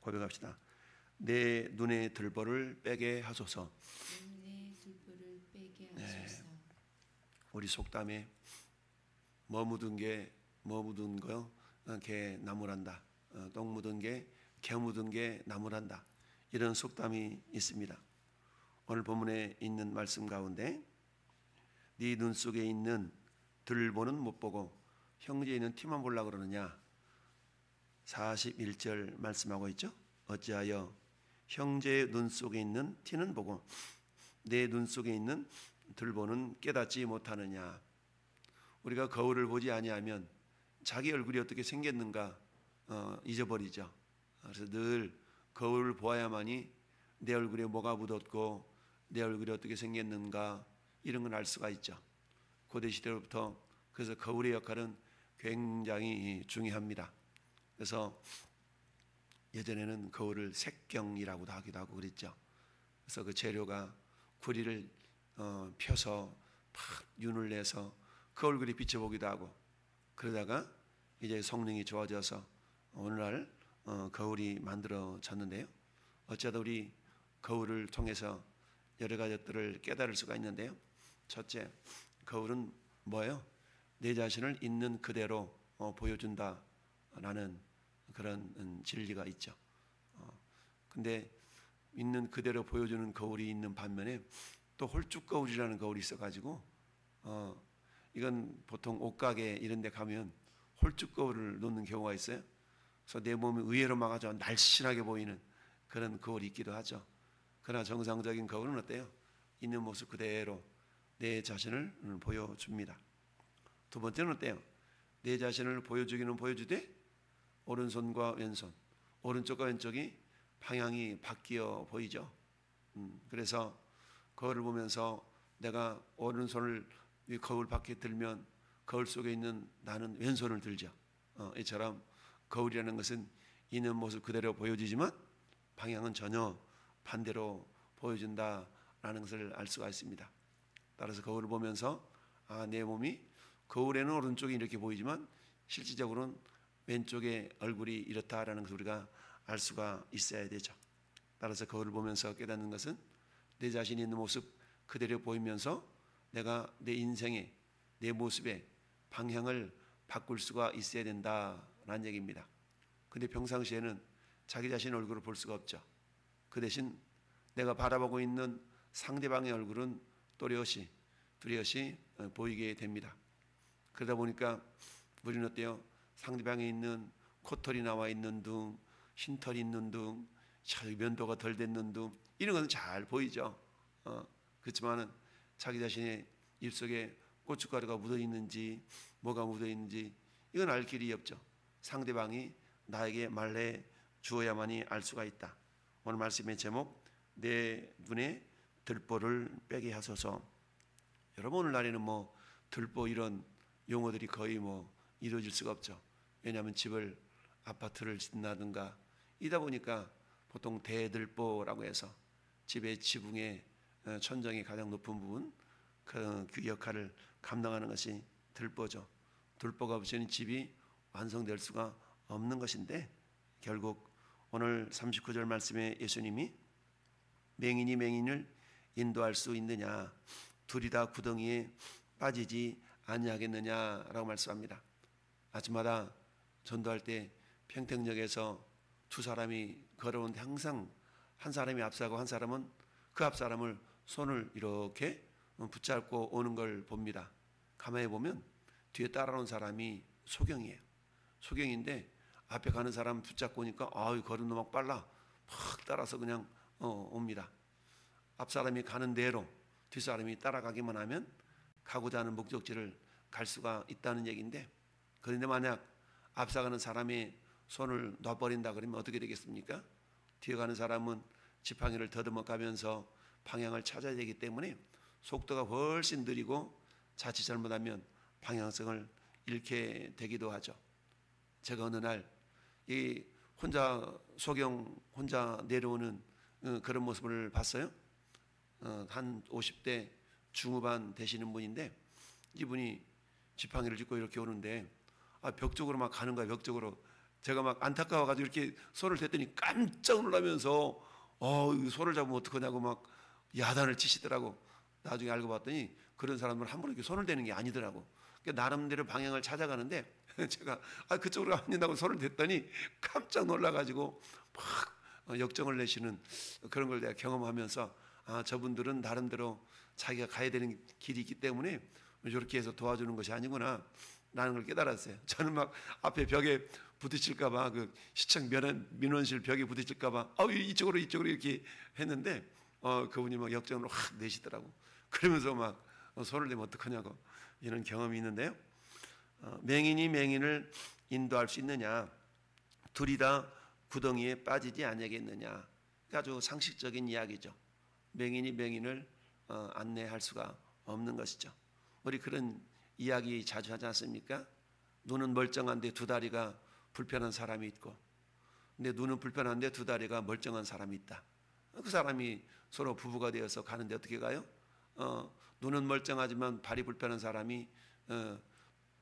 고백합시다. 내 눈의 들보를 빼게 하소서. 내 들보를 빼게 하소서. 우리 속담에 뭐 묻은 거 개 나무란다. 똥 묻은 개 묻은 게 나무란다. 이런 속담이 있습니다. 오늘 본문에 있는 말씀 가운데 네 눈 속에 있는 들보는 못 보고 형제에 있는 티만 보려고 그러느냐. 41절 말씀하고 있죠. 어찌하여 형제의 눈 속에 있는 티는 보고 내 눈 속에 있는 들보는 깨닫지 못하느냐. 우리가 거울을 보지 아니하면 자기 얼굴이 어떻게 생겼는가 잊어버리죠. 그래서 늘 거울을 보아야만이 내 얼굴에 뭐가 묻었고 내 얼굴이 어떻게 생겼는가 이런 걸 알 수가 있죠. 고대시대로부터 그래서 거울의 역할은 굉장히 중요합니다. 그래서 예전에는 거울을 색경이라고도 하기도 하고 그랬죠. 그래서 그 재료가 구리를 펴서 팍 윤을 내서 그 얼굴이 비춰보기도 하고 그러다가 이제 성능이 좋아져서 오늘날 거울이 만들어졌는데요. 어쩌다 우리 거울을 통해서 여러 가지 것들을 깨달을 수가 있는데요. 첫째, 거울은 뭐예요? 내 자신을 있는 그대로 보여준다라는 그런 진리가 있죠. 근데 있는 그대로 보여주는 거울이 있는 반면에 또 홀쭉 거울이라는 거울이 있어가지고 이건 보통 옷가게 이런 데 가면 홀쭉 거울을 놓는 경우가 있어요. 그래서 내 몸이 의외로 막 아주 날씬하게 보이는 그런 거울이 있기도 하죠. 그러나 정상적인 거울은 어때요? 있는 모습 그대로 내 자신을 보여줍니다. 두 번째는 어때요? 내 자신을 보여주기는 보여주되 오른손과 왼손, 오른쪽과 왼쪽이 방향이 바뀌어 보이죠. 그래서 거울을 보면서 내가 오른손을 이 거울 밖에 들면 거울 속에 있는 나는 왼손을 들죠. 이처럼 거울이라는 것은 있는 모습 그대로 보여지지만 방향은 전혀 반대로 보여준다라는 것을 알 수가 있습니다. 따라서 거울을 보면서 내 몸이 거울에는 오른쪽이 이렇게 보이지만 실질적으로는 왼쪽의 얼굴이 이렇다라는 것을 우리가 알 수가 있어야 되죠. 따라서 거울을 보면서 깨닫는 것은 내 자신이 있는 모습 그대로 보이면서 내가 내 인생에 내 모습에 방향을 바꿀 수가 있어야 된다라는 얘기입니다. 근데 평상시에는 자기 자신의 얼굴을 볼 수가 없죠. 그 대신 내가 바라보고 있는 상대방의 얼굴은 또렷이 뚜렷이 보이게 됩니다. 그러다 보니까 우리는 어때요? 상대방에 있는 코털이 나와 있는 둥, 흰털이 있는 둥, 면도가 덜 됐는 둥 이런 것은 잘 보이죠. 그렇지만은 자기 자신의 입속에 고춧가루가 묻어 있는지 뭐가 묻어 있는지 이건 알 길이 없죠. 상대방이 나에게 말해 주어야만이 알 수가 있다. 오늘 말씀의 제목 내 눈에 들보를 빼게 하소서. 여러분 오늘날에는 뭐 들보 이런 용어들이 거의 뭐 이루어질 수가 없죠. 왜냐하면 집을 아파트를 짓는다든가 이다 보니까 보통 대들보라고 해서 집의 지붕의 천정의 가장 높은 부분 그 역할을 감당하는 것이 들보죠. 들보가 없이는 집이 완성될 수가 없는 것인데 결국 오늘 39절 말씀에 예수님이 맹인이 맹인을 인도할 수 있느냐 둘이 다 구덩이에 빠지지 아니하겠느냐라고 말씀합니다. 아침마다 전도할 때 평택역에서 두 사람이 걸어오는데 항상 한 사람이 앞서고 한 사람은 그 앞 사람을 손을 이렇게 붙잡고 오는 걸 봅니다. 가만히 보면 뒤에 따라오는 사람이 소경이에요. 소경인데 앞에 가는 사람 붙잡고 오니까 걸음도 막 빨라 팍 따라서 그냥 옵니다. 앞 사람이 가는 대로 뒷 사람이 따라가기만 하면 가고자 하는 목적지를 갈 수가 있다는 얘기인데 그런데 만약 앞서가는 사람이 손을 놔버린다 그러면 어떻게 되겠습니까? 뒤에 가는 사람은 지팡이를 더듬어 가면서 방향을 찾아야 되기 때문에 속도가 훨씬 느리고 자칫 잘못하면 방향성을 잃게 되기도 하죠. 제가 어느 날 이 소경 혼자 내려오는 그런 모습을 봤어요. 한 50대 중후반 되시는 분인데 이분이 지팡이를 짚고 이렇게 오는데 벽 쪽으로 막 가는 거야. 벽 쪽으로 제가 막 안타까워가지고 이렇게 손을 댔더니 깜짝 놀라면서 이 손을 잡으면 어떡하냐고 막 야단을 치시더라고. 나중에 알고 봤더니 그런 사람들은 함부로 이렇게 손을 대는 게 아니더라고. 그러니까 나름대로 방향을 찾아가는데 제가 그쪽으로 가면 된다고 손을 댔더니 깜짝 놀라가지고 막 역정을 내시는 그런 걸 내가 경험하면서 저분들은 나름대로 자기가 가야 되는 길이 있기 때문에 이렇게 해서 도와주는 것이 아니구나 라는 걸 깨달았어요. 저는 막 앞에 벽에 부딪힐까봐 그 시청 민원실 벽에 부딪힐까봐 이쪽으로 이렇게 했는데 그분이 막 역정을 확 내시더라고. 그러면서 막 손을 대면 어떡하냐고 이런 경험이 있는데요. 맹인이 맹인을 인도할 수 있느냐? 둘이 다 구덩이에 빠지지 아니하겠느냐? 아주 상식적인 이야기죠. 맹인이 맹인을 안내할 수가 없는 것이죠. 우리 그런 이야기 자주 하지 않습니까? 눈은 멀쩡한데 두 다리가 불편한 사람이 있고, 근데 눈은 불편한데 두 다리가 멀쩡한 사람이 있다. 그 사람이 서로 부부가 되어서 가는데 어떻게 가요? 눈은 멀쩡하지만 발이 불편한 사람이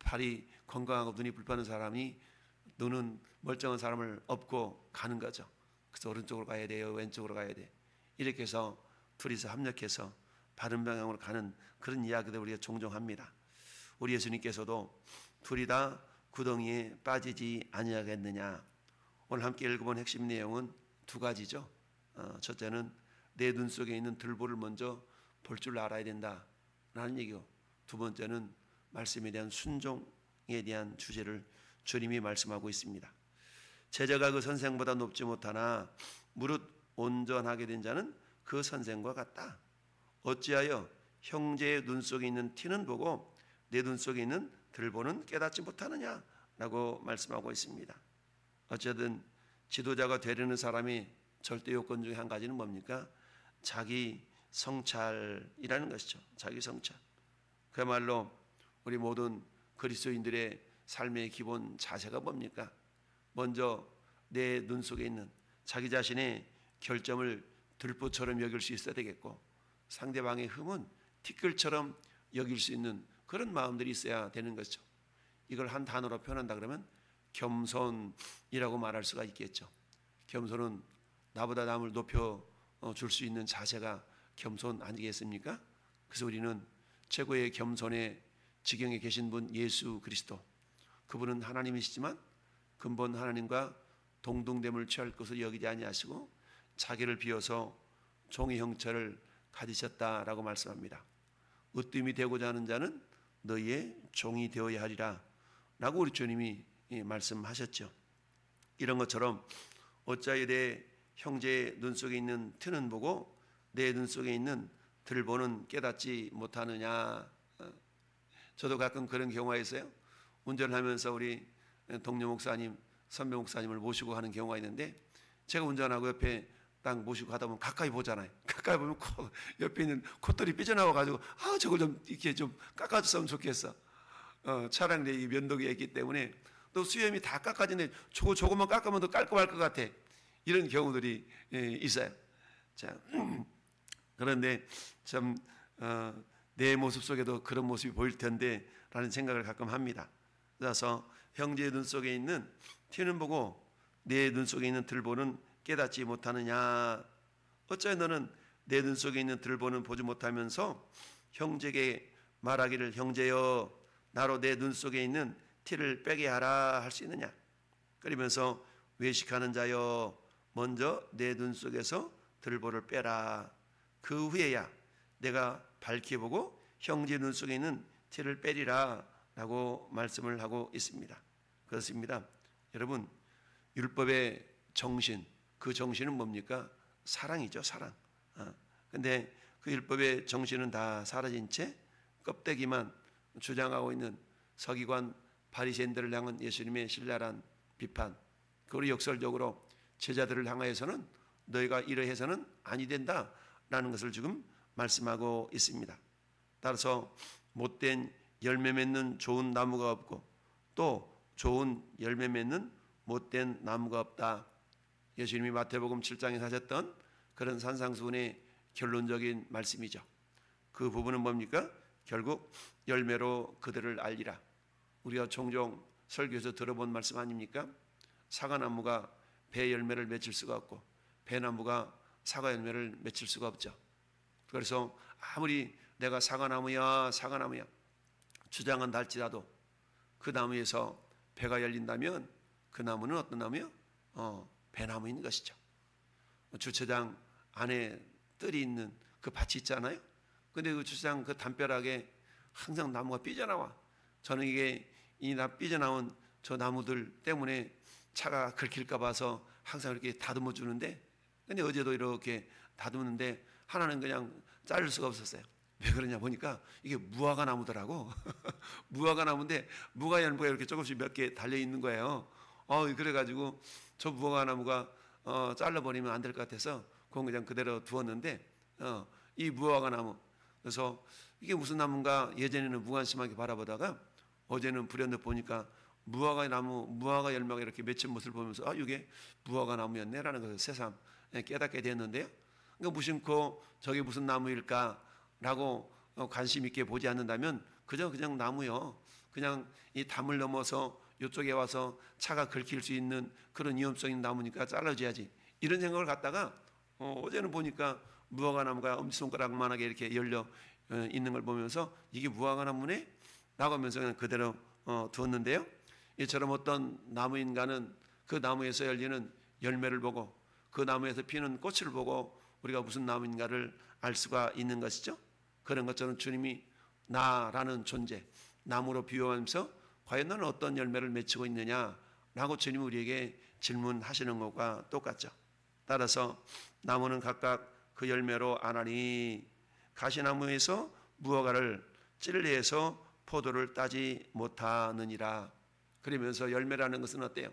발이 건강하고 눈이 불편한 사람이 눈은 멀쩡한 사람을 업고 가는 거죠. 그래서 오른쪽으로 가야 돼요, 왼쪽으로 가야 돼. 이렇게 해서 둘이서 합력해서 바른 방향으로 가는 그런 이야기들 우리가 종종 합니다. 우리 예수님께서도 둘이 다 구덩이에 빠지지 아니하겠느냐. 오늘 함께 읽어본 핵심 내용은 두 가지죠. 첫째는 내 눈 속에 있는 들보를 먼저 볼 줄 알아야 된다라는 얘기고, 두 번째는 말씀에 대한 순종에 대한 주제를 주님이 말씀하고 있습니다. 제자가 그 선생보다 높지 못하나 무릇 온전하게 된 자는 그 선생과 같다. 어찌하여 형제의 눈 속에 있는 티는 보고 내 눈 속에 있는 들보는 깨닫지 못하느냐라고 말씀하고 있습니다. 어쨌든 지도자가 되려는 사람이 절대 요건 중에 한 가지는 뭡니까? 자기 성찰이라는 것이죠. 자기 성찰. 그야말로 우리 모든 그리스도인들의 삶의 기본 자세가 뭡니까? 먼저 내 눈 속에 있는 자기 자신의 결점을 들보처럼 여길 수 있어야 되겠고, 상대방의 흠은 티끌처럼 여길 수 있는 그런 마음들이 있어야 되는 것이죠. 이걸 한 단어로 표현한다 그러면 겸손이라고 말할 수가 있겠죠. 겸손은 나보다 남을 높여 줄 수 있는 자세가 겸손 아니겠습니까? 그래서 우리는 최고의 겸손의 지경에 계신 분 예수 그리스도, 그분은 하나님이시지만 근본 하나님과 동등됨을 취할 것을 여기지 아니하시고 자기를 비워서 종의 형체를 가지셨다라고 말씀합니다. 으뜸이 되고자 하는 자는 너희의 종이 되어야 하리라 라고 우리 주님이 말씀하셨죠. 이런 것처럼 어찌하여 내 형제의 눈 속에 있는 티는 보고 내 눈 속에 있는 들보는 깨닫지 못하느냐. 저도 가끔 그런 경우가 있어요. 운전을 하면서 우리 동료 목사님, 선배 목사님을 모시고 하는 경우가 있는데, 제가 운전하고 옆에 딱 모시고 가다 보면 가까이 보잖아요. 가까이 보면 옆에 있는 콧돌이 삐져나와가지고 저걸 좀 이렇게 좀 깎아줬으면 좋겠어. 차량 내 면도기가 있기 때문에. 또 수염이 다 깎아지는데 조금만 깎으면 더 깔끔할 것 같아. 이런 경우들이 있어요. 자, 그런데 참 내 모습 속에도 그런 모습이 보일 텐데 라는 생각을 가끔 합니다. 그래서 형제의 눈 속에 있는 티는 보고 내 눈 속에 있는 들보는 깨닫지 못하느냐. 어찌하여 너는 내 눈 속에 있는 들보는 보지 못하면서 형제에게 말하기를 형제여 나로 내 눈 속에 있는 티를 빼게 하라 할 수 있느냐. 그러면서 외식하는 자여 먼저 내 눈 속에서 들보를 빼라. 그 후에야 내가 밝히 보고 형제 눈 속에 있는 티를 빼리라 라고 말씀을 하고 있습니다. 그렇습니다. 여러분, 율법의 정신, 그 정신은 뭡니까? 사랑이죠. 사랑. 근데 그 율법의 정신은 다 사라진 채 껍데기만 주장하고 있는 서기관 바리새인들을 향한 예수님의 신랄한 비판, 그리고 역설적으로 제자들을 향하여서는 너희가 이러해서는 아니 된다라는 것을 지금 말씀하고 있습니다. 따라서 못된 열매 맺는 좋은 나무가 없고 또 좋은 열매 맺는 못된 나무가 없다. 예수님이 마태복음 7장에 하셨던 그런 산상수훈의 결론적인 말씀이죠. 그 부분은 뭡니까? 결국 열매로 그들을 알리라. 우리가 종종 설교에서 들어본 말씀 아닙니까? 사과나무가 배 열매를 맺을 수가 없고 배나무가 사과 열매를 맺을 수가 없죠. 그래서 아무리 내가 사과나무야 주장한다 할지라도 그 나무에서 배가 열린다면 그 나무는 어떤 나무요? 배나무인 것이죠. 주차장 안에 뜰이 있는 그 밭이 있잖아요. 근데 그 주차장 그 담벼락에 항상 나무가 삐져나와. 저는 이게 삐져나온 저 나무들 때문에 차가 긁힐까 봐서 항상 이렇게 다듬어 주는데, 근데 어제도 이렇게 다듬는데 하나는 그냥 자를 수가 없었어요. 왜 그러냐 보니까 이게 무화과 나무더라고. 무화과 나무인데 무화 열매가 이렇게 조금씩 몇 개 달려 있는 거예요. 그래가지고 저 무화과 나무가 잘라버리면 안 될 것 같아서 그건 그냥 그대로 두었는데, 이 무화과 나무, 그래서 이게 무슨 나무인가 예전에는 무관심하게 바라보다가 어제는 불현듯 보니까 무화과 나무, 무화과 열매가 이렇게 맺힌 모습을 보면서 이게 무화과 나무였네라는 것을 새삼 깨닫게 됐는데요. 그러니까 무심코 저게 무슨 나무일까라고 관심 있게 보지 않는다면 그냥 나무요. 그냥 이 담을 넘어서 이쪽에 와서 차가 긁힐 수 있는 그런 위험성 있는 나무니까 잘라줘야지, 이런 생각을 갖다가 어제는 보니까 무화과 나무가 엄지손가락만하게 이렇게 열려 있는 걸 보면서 이게 무화과 나무네? 라고 하면서 그냥 그대로 두었는데요. 이처럼 어떤 나무인가는 그 나무에서 열리는 열매를 보고 그 나무에서 피는 꽃을 보고 우리가 무슨 나무인가를 알 수가 있는 것이죠. 그런 것처럼 주님이 나라는 존재, 나무로 비유하면서 과연 너는 어떤 열매를 맺히고 있느냐라고 주님이 우리에게 질문하시는 것과 똑같죠. 따라서 나무는 각각 그 열매로 아나니 가시나무에서 무화과를 찔레에서 포도를 따지 못하느니라. 그러면서 열매라는 것은 어때요?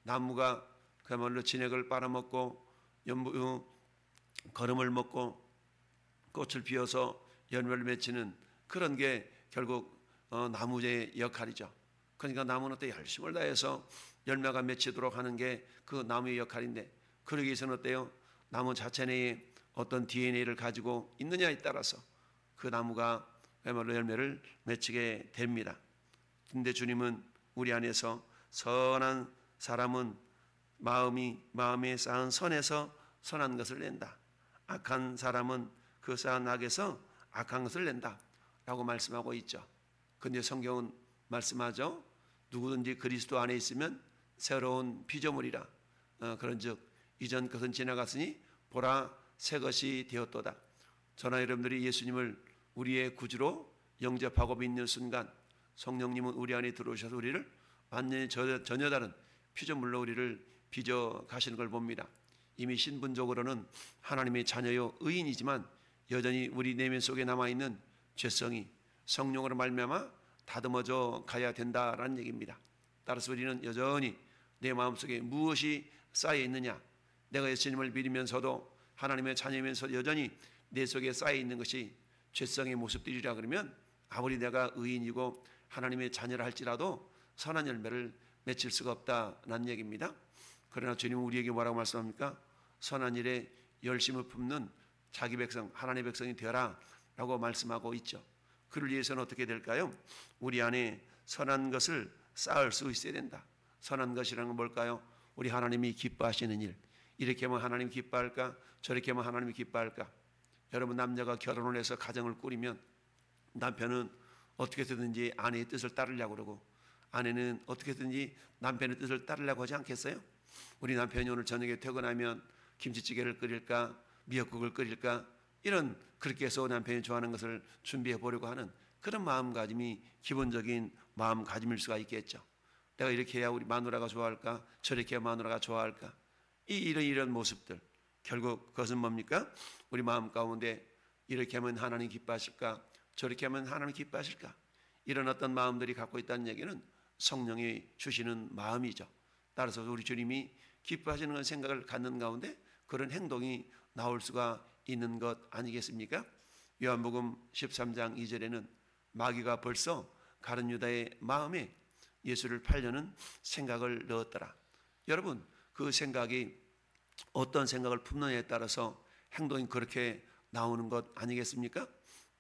나무가 그야말로 진액을 빨아먹고 거름을 먹고 꽃을 피워서 열매를 맺히는 그런 게 결국 나무의 역할이죠. 그러니까 나무는 또 열심을 다해서 열매가 맺히도록 하는 게 그 나무의 역할인데, 그러기 위해서는 어때요? 나무 자체 내에 어떤 DNA를 가지고 있느냐에 따라서 그 나무가 그야말로 열매를 맺히게 됩니다. 근데 주님은 우리 안에서 선한 사람은 마음에 쌓은 선에서 선한 것을 낸다. 악한 사람은 그 쌓은 악에서 악한 것을 낸다 라고 말씀하고 있죠. 근데 성경은 말씀하죠. 누구든지 그리스도 안에 있으면 새로운 피조물이라. 그런즉 이전 것은 지나갔으니 보라 새 것이 되었도다. 저나 여러분들이 예수님을 우리의 구주로 영접하고 믿는 순간 성령님은 우리 안에 들어오셔서 우리를 완전히 전혀 다른 피조물로 우리를 빚어 가시는 걸 봅니다. 이미 신분적으로는 하나님의 자녀요 의인이지만 여전히 우리 내면 속에 남아있는 죄성이 성령으로 말미암아 다듬어져 가야 된다라는 얘기입니다. 따라서 우리는 여전히 내 마음속에 무엇이 쌓여 있느냐, 내가 예수님을 믿으면서도 하나님의 자녀면서 여전히 내 속에 쌓여 있는 것이 죄성의 모습들이라 그러면 아무리 내가 의인이고 하나님의 자녀라 할지라도 선한 열매를 맺힐 수가 없다는 얘기입니다. 그러나 주님은 우리에게 뭐라고 말씀합니까? 선한 일에 열심을 품는 자기 백성, 하나님의 백성이 되어라 라고 말씀하고 있죠. 그를 위해서는 어떻게 될까요? 우리 안에 선한 것을 쌓을 수 있어야 된다. 선한 것이라는 건 뭘까요? 우리 하나님이 기뻐하시는 일. 이렇게 하면 하나님 기뻐할까? 저렇게 하면 하나님이 기뻐할까? 여러분, 남자가 결혼을 해서 가정을 꾸리면 남편은 어떻게 해서든지 아내의 뜻을 따르려고 그러고 아내는 어떻게 해서든지 남편의 뜻을 따르려고 하지 않겠어요? 우리 남편이 오늘 저녁에 퇴근하면 김치찌개를 끓일까? 미역국을 끓일까? 이런, 그렇게 해서 남편이 좋아하는 것을 준비해 보려고 하는 그런 마음가짐이 기본적인 마음가짐일 수가 있겠죠. 내가 이렇게 해야 우리 마누라가 좋아할까? 저렇게 해야 마누라가 좋아할까? 이런 모습들, 결국 그것은 뭡니까? 우리 마음 가운데 이렇게 하면 하나님 기뻐하실까? 저렇게 하면 하나님 기뻐하실까? 이런 어떤 마음들이 갖고 있다는 얘기는 성령이 주시는 마음이죠. 따라서 우리 주님이 기뻐하시는 생각을 갖는 가운데 그런 행동이 나올 수가 있는 것 아니겠습니까? 요한복음 13장 2절에는 마귀가 벌써 가룟 유다의 마음에 예수를 팔려는 생각을 넣었더라. 여러분, 그 생각이 어떤 생각을 품느냐에 따라서 행동이 그렇게 나오는 것 아니겠습니까?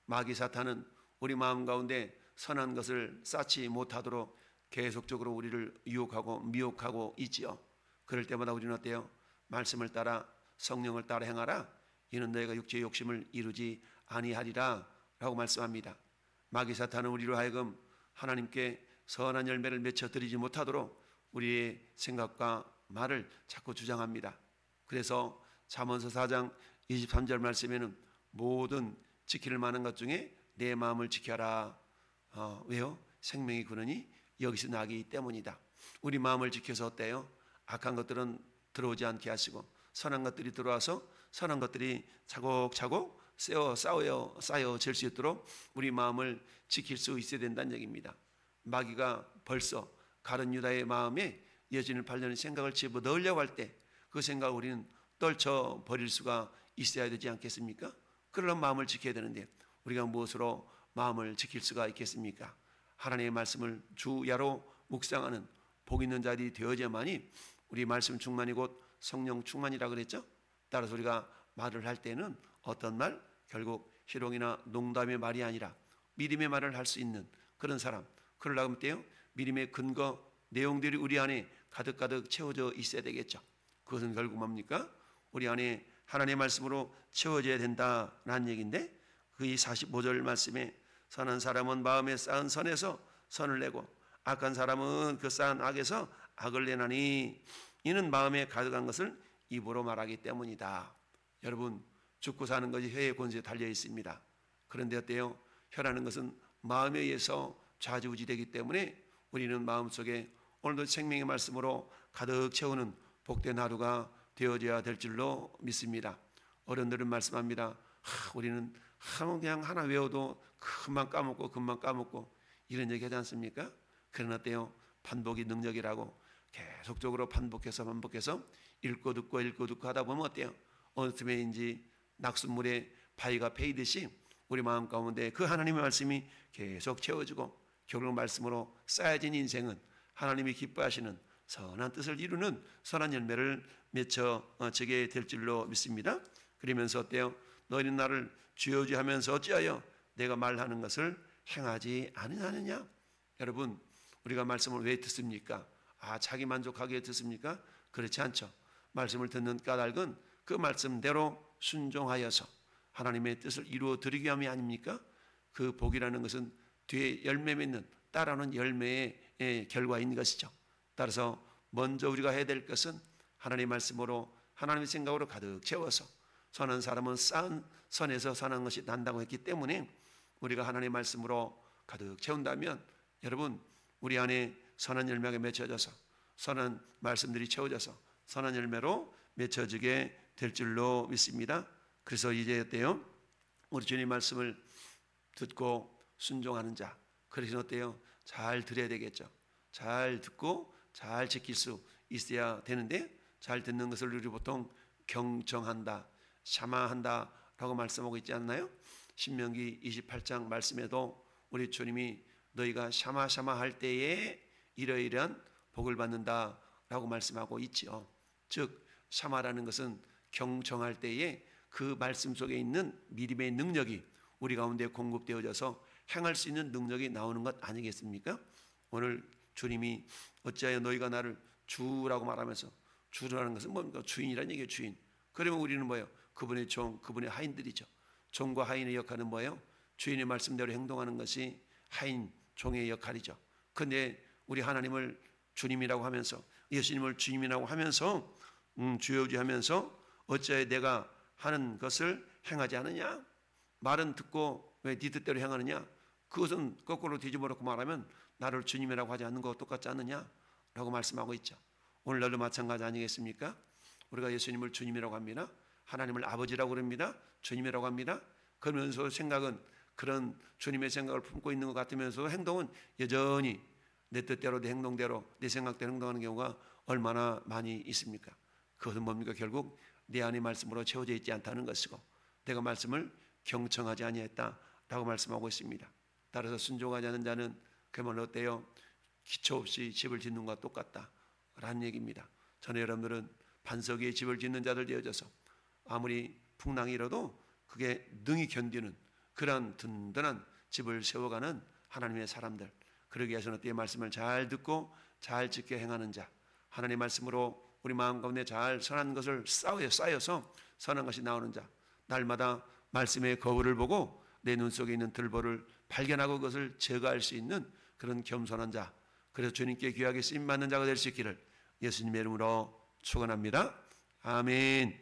마귀 사탄은 우리 마음 가운데 선한 것을 쌓지 못하도록 계속적으로 우리를 유혹하고 미혹하고 있지요. 그럴 때마다 우리는 어때요? 말씀을 따라 성령을 따라 행하라. 이는 너희가 육체의 욕심을 이루지 아니하리라 라고 말씀합니다. 마귀 사탄은 우리로 하여금 하나님께 선한 열매를 맺혀 드리지 못하도록 우리의 생각과 말을 자꾸 주장합니다. 그래서 잠언서 4장 23절 말씀에는 모든 지킬 만한 것 중에 내 마음을 지켜라. 왜요? 생명이 그러니 여기서 나기 때문이다. 우리 마음을 지켜서 어때요? 악한 것들은 들어오지 않게 하시고 선한 것들이 들어와서 선한 것들이 차곡차곡 쌓여질 수 있도록 우리 마음을 지킬 수 있어야 된다는 얘기입니다. 마귀가 벌써 가룟 유다의 마음에 여진을 팔려는 생각을 집어넣으려고 할 때 그 생각을 우리는 떨쳐버릴 수가 있어야 되지 않겠습니까? 그러려면 마음을 지켜야 되는데 우리가 무엇으로 마음을 지킬 수가 있겠습니까? 하나님의 말씀을 주야로 묵상하는 복 있는 자들이 되어야만이 우리 말씀 충만이 곧 성령 충만이라 그랬죠. 따라서 우리가 말을 할 때는 어떤 말? 결국 희롱이나 농담의 말이 아니라 믿음의 말을 할 수 있는 그런 사람. 그러려고 하면 때요 믿음의 근거 내용들이 우리 안에 가득가득 채워져 있어야 되겠죠. 그것은 결국 뭡니까? 우리 안에 하나님의 말씀으로 채워져야 된다는 얘기인데 그 이 45절 말씀에 선한 사람은 마음에 쌓은 선에서 선을 내고 악한 사람은 그 쌓은 악에서 악을 내나니 이는 마음에 가득한 것을 입으로 말하기 때문이다. 여러분 죽고 사는 것이 혀의 권세에 달려 있습니다. 그런데 어때요? 혀라는 것은 마음에 의해서 좌지우지되기 때문에 우리는 마음속에 오늘도 생명의 말씀으로 가득 채우는 복된 하루가 되어져야 될 줄로 믿습니다. 어른들은 말씀합니다. 우리는 그냥 하나 외워도 금방 까먹고 이런 얘기 하지 않습니까? 그러나 어때요? 반복이 능력이라고 계속적으로 반복해서 읽고 듣고 하다 보면 어때요? 어느 틈에인지 낙숫물에 바위가 패이듯이 우리 마음 가운데 그 하나님의 말씀이 계속 채워지고 결국 말씀으로 쌓여진 인생은 하나님이 기뻐하시는 선한 뜻을 이루는 선한 열매를 맺어지게 될 줄로 믿습니다. 그러면서 어때요? 너희는 나를 주여 주여 하면서 어찌하여 내가 말하는 것을 행하지 아니하느냐? 여러분 우리가 말씀을 왜 듣습니까? 자기 만족하게 듣습니까? 그렇지 않죠. 말씀을 듣는 까닭은 그 말씀대로 순종하여서 하나님의 뜻을 이루어 드리기 위함이 아닙니까? 그 복이라는 것은 뒤에 열매 맺는 따라오는 열매의 결과인 것이죠. 따라서 먼저 우리가 해야 될 것은 하나님의 말씀으로 하나님의 생각으로 가득 채워서 선한 사람은 쌓은 선에서 선한 것이 난다고 했기 때문에 우리가 하나님의 말씀으로 가득 채운다면 여러분 우리 안에 선한 열매가 맺혀져서 선한 말씀들이 채워져서 선한 열매로 맺혀지게 될 줄로 믿습니다. 그래서 이제 어때요? 우리 주님 말씀을 듣고 순종하는 자. 그래서 어때요? 잘 들어야 되겠죠. 잘 듣고 잘 지킬 수 있어야 되는데 잘 듣는 것을 우리 보통 경청한다, 샤마한다 라고 말씀하고 있지 않나요? 신명기 28장 말씀에도 우리 주님이 너희가 샤마 할 때에 이러이러한 복을 받는다 라고 말씀하고 있죠. 즉 샤마라는 것은 경청할 때에 그 말씀 속에 있는 믿음의 능력이 우리 가운데 공급되어져서 행할 수 있는 능력이 나오는 것 아니겠습니까? 오늘 주님이 어찌하여 너희가 나를 주라고 말하면서 주라는 것은 뭡니까? 주인이라는 얘기예요. 주인. 그러면 우리는 뭐예요? 그분의 종, 그분의 하인들이죠. 종과 하인의 역할은 뭐예요? 주인의 말씀대로 행동하는 것이 하인, 종의 역할이죠. 그런데 우리 하나님을 주님이라고 하면서 예수님을 주님이라고 하면서 주여주하면서 어찌하여 내가 하는 것을 행하지 않느냐? 말은 듣고 왜 네 뜻대로 행하느냐? 그것은 거꾸로 뒤집어 놓고 말하면 나를 주님이라고 하지 않는 것과 똑같지 않느냐? 라고 말씀하고 있죠. 오늘날도 마찬가지 아니겠습니까? 우리가 예수님을 주님이라고 합니다. 하나님을 아버지라고 그럽니다. 주님이라고 합니다. 그러면서 생각은 그런 주님의 생각을 품고 있는 것 같으면서 행동은 여전히 내 뜻대로 내 행동대로 내 생각대로 행동하는 경우가 얼마나 많이 있습니까? 그것은 뭡니까? 결국 내 안의 말씀으로 채워져 있지 않다는 것이고 내가 말씀을 경청하지 아니했다라고 말씀하고 있습니다. 따라서 순종하지 않는 자는 그야말로 어때요? 기초 없이 집을 짓는 것과 똑같다라는 얘기입니다. 저는 여러분들은 반석 위에 집을 짓는 자들 되어져서 아무리 풍랑이 일어도 그게 능히 견디는 그런 든든한 집을 세워가는 하나님의 사람들, 그러기 위해서는 어때요? 말씀을 잘 듣고 잘 지켜 행하는 자, 하나님의 말씀으로 우리 마음 가운데 잘 선한 것을 쌓여서 선한 것이 나오는 자, 날마다 말씀의 거울을 보고 내 눈 속에 있는 들보를 발견하고 그것을 제거할 수 있는 그런 겸손한 자, 그래서 주님께 귀하게 쓰임받는 자가 될 수 있기를 예수님의 이름으로 축원합니다. 아멘.